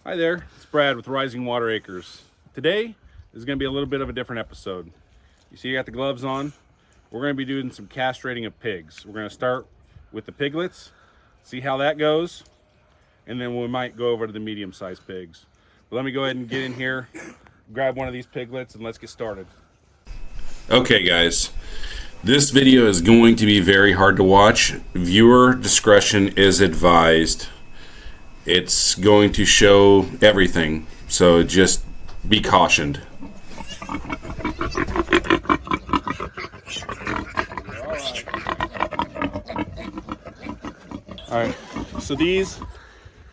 Hi there, it's Brad with Rising Water Acres. Today is going to be a little bit of a different episode. You see I got the gloves on. We're going to be doing some castrating of pigs. We're going to start with the piglets, see how that goes, and then we might go over to the medium-sized pigs. But let me go ahead and get in here, grab one of these piglets, and let's get started. Okay guys, this video is going to be very hard to watch. Viewer discretion is advised. It's going to show everything, so just be cautioned. Alright, so these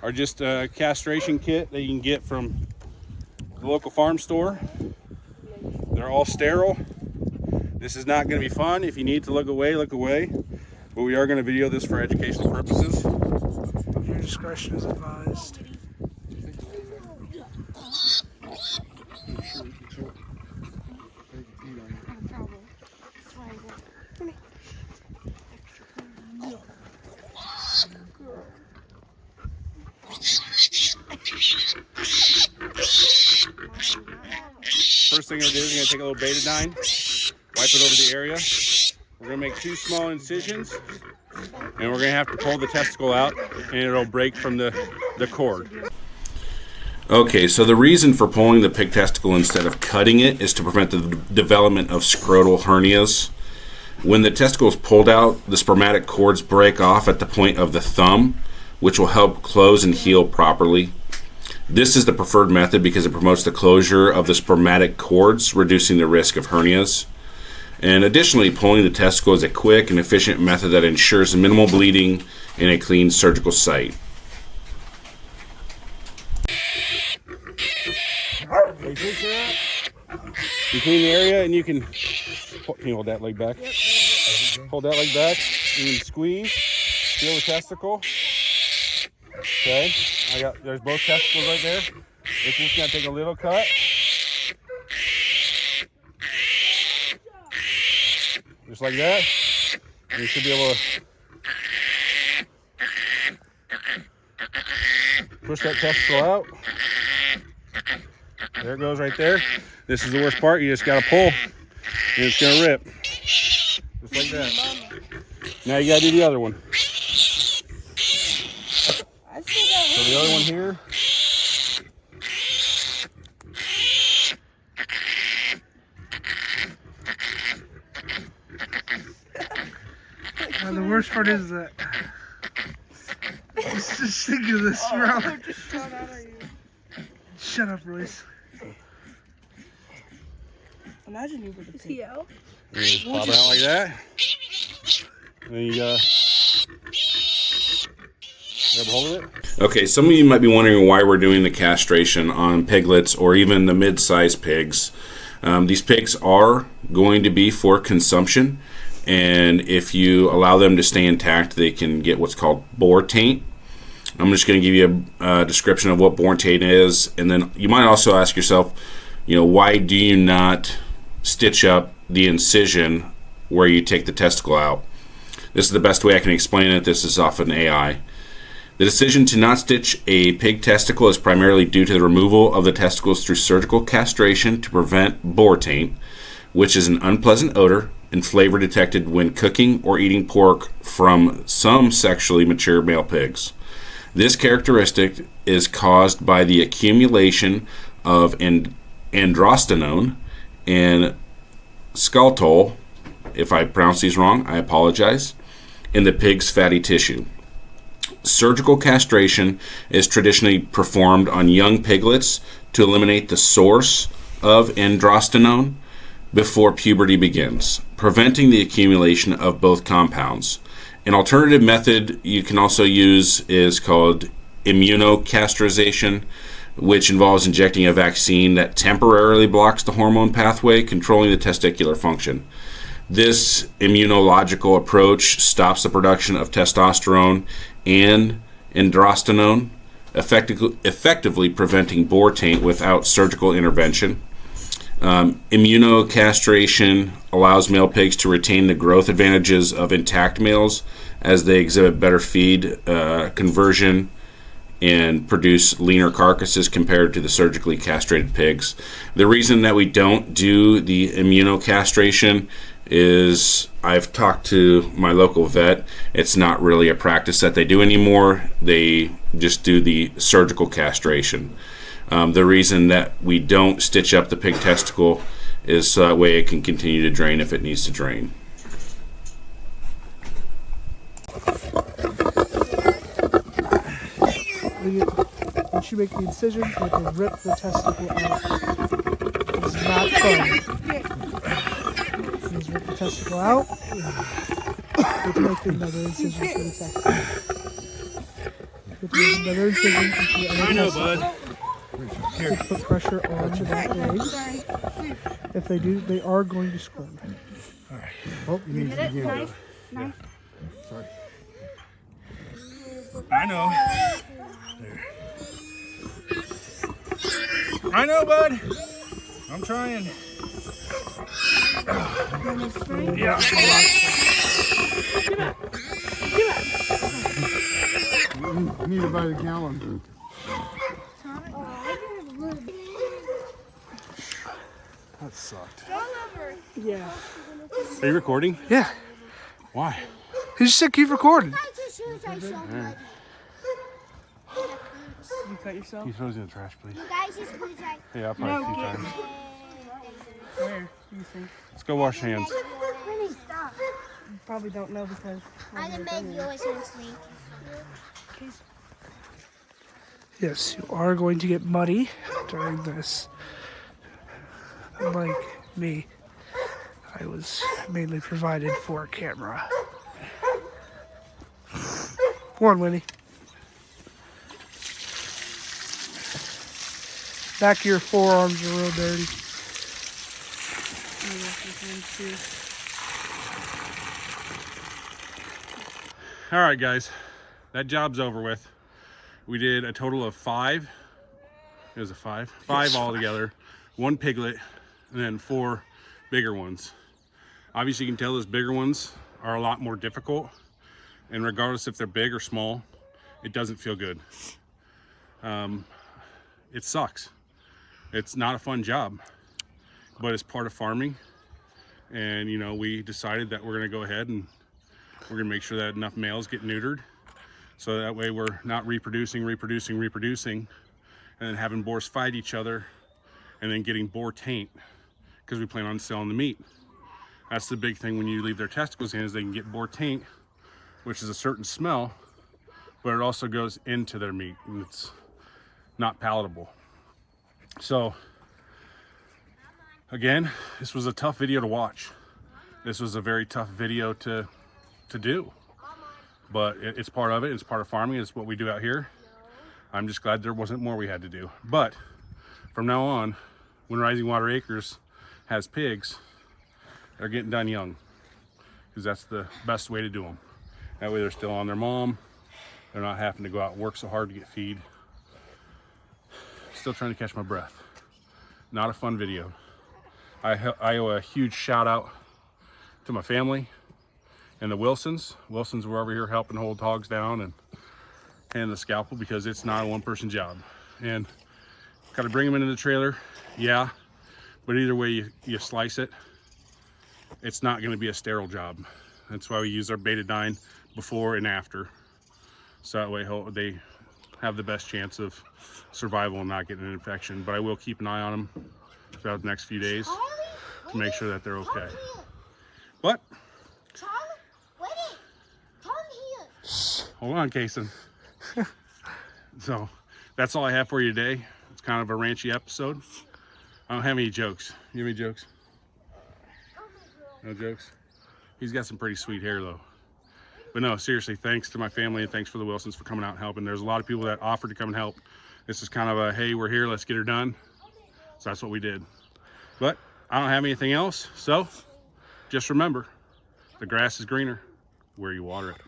are just a castration kit that you can get from the local farm store. They're all sterile. This is not going to be fun. If you need to look away, but we are going to video this for educational purposes. Your discretion is advised. First thing I'm going to do is I'm going to take a little betadine, wipe it over the area. We're going to make 2 small incisions, and we're going to have to pull the testicle out, and it'll break from the cord. Okay, so the reason for pulling the pig testicle instead of cutting it is to prevent the development of scrotal hernias. When the testicle is pulled out, the spermatic cords break off at the point of the thumb, which will help close and heal properly. This is the preferred method because it promotes the closure of the spermatic cords, reducing the risk of hernias. And additionally, pulling the testicle is a quick and efficient method that ensures minimal bleeding in a clean surgical site. You clean the area, and you can hold that leg back. Hold that leg back. You can squeeze, feel the testicle. Okay, there's both testicles right there. It's just gonna take a little cut. Just like that. And you should be able to push that testicle out. There it goes right there. This is the worst part. You just gotta pull, and it's gonna rip. Just like that. Now you gotta do the other one. So the other one here. The worst part is that. Just think of this, bro. Shut up, Royce. Imagine you were the pig. You just pop it out like that. And then you grab hold of it. Okay, some of you might be wondering why we're doing the castration on piglets or even the mid-sized pigs. These pigs are going to be for consumption, and if you allow them to stay intact, they can get what's called boar taint. I'm just going to give you a description of what boar taint is, and then you might also ask yourself, why do you not stitch up the incision where you take the testicle out? This is the best way I can explain it. This is off an AI. The decision to not stitch a pig testicle is primarily due to the removal of the testicles through surgical castration to prevent boar taint, which is an unpleasant odor and flavor detected when cooking or eating pork from some sexually mature male pigs. This characteristic is caused by the accumulation of androstenone and scaltol, if I pronounce these wrong, I apologize, in the pig's fatty tissue. Surgical castration is traditionally performed on young piglets to eliminate the source of androstenone before puberty begins, preventing the accumulation of both compounds. An alternative method you can also use is called immunocastration, which involves injecting a vaccine that temporarily blocks the hormone pathway, controlling the testicular function. This immunological approach stops the production of testosterone and androstenone, effectively preventing boar taint without surgical intervention. Immunocastration allows male pigs to retain the growth advantages of intact males as they exhibit better feed conversion and produce leaner carcasses compared to the surgically castrated pigs. The reason that we don't do the immunocastration is I've talked to my local vet. It's not really a practice that they do anymore. They just do the surgical castration. The reason that we don't stitch up the pig testicle is so that way it can continue to drain if it needs to drain. Once you make the incision, you have to rip the testicle out. It's not fun. Just rip the testicle out. You have to make another incision for the testicle. You have to make another incision into the other testicle. You have to put pressure onto that leg. If they do, they are going to squirm. All right. Oh, you need to begin. Nice. Yeah. Sorry. I know. I know, bud. I'm trying. Yeah. You need to buy the gallon. That sucked. Yeah. Are you recording? Yeah. Why? He just said keep recording. You cut yourself? Can you throw those in the trash, please? Guys, it's blue jack. Yeah, I'll probably a few get times. Where? You think? Let's go wash hands. Winnie, stop. You probably don't know because. I'm gonna make yours and sleep. Yes, you are going to get muddy during this. Unlike me, I was mainly provided for a camera. Come on, Winnie. Back of your forearms are real dirty. All right, guys, that job's over with. We did a total of 5. It was a 5. 5 Yes. altogether. 1 piglet, and then 4 bigger ones. Obviously, you can tell those bigger ones are a lot more difficult. And regardless if they're big or small, it doesn't feel good. It sucks. It's not a fun job, but it's part of farming. And, you know, we decided that we're going to go ahead and we're going to make sure that enough males get neutered. So that way we're not reproducing, and then having boars fight each other and then getting boar taint because we plan on selling the meat. That's the big thing when you leave their testicles in, is they can get boar taint, which is a certain smell, but it also goes into their meat and it's not palatable. So again, this was a tough video to watch. This was a very tough video to do, but it's part of it. It's part of farming. It's what we do out here. I'm just glad there wasn't more we had to do. But from now on, when Rising Water Acres has pigs, they're getting done young, because that's the best way to do them. That way they're still on their mom. They're not having to go out and work so hard to get feed. Still trying to catch my breath. Not a fun video. I owe a huge shout out to my family and the Wilsons. Wilsons were over here helping hold hogs down and the scalpel, because it's not a one-person job. And got to bring them into the trailer, yeah, but either way you slice it, it's not going to be a sterile job. That's why we use our betadine before and after, so that way they have the best chance of survival and not getting an infection. But I will keep an eye on them throughout the next few days to make sure that they're okay. But hold on, Kason. So that's all I have for you today. It's kind of a ranchy episode. I don't have any jokes. You have any jokes? No jokes? He's got some pretty sweet hair though. But no, seriously, thanks to my family and thanks for the Wilsons for coming out and helping. There's a lot of people that offered to come and help. This is kind of a, hey, we're here, let's get her done. So that's what we did. But I don't have anything else. So just remember, the grass is greener where you water it.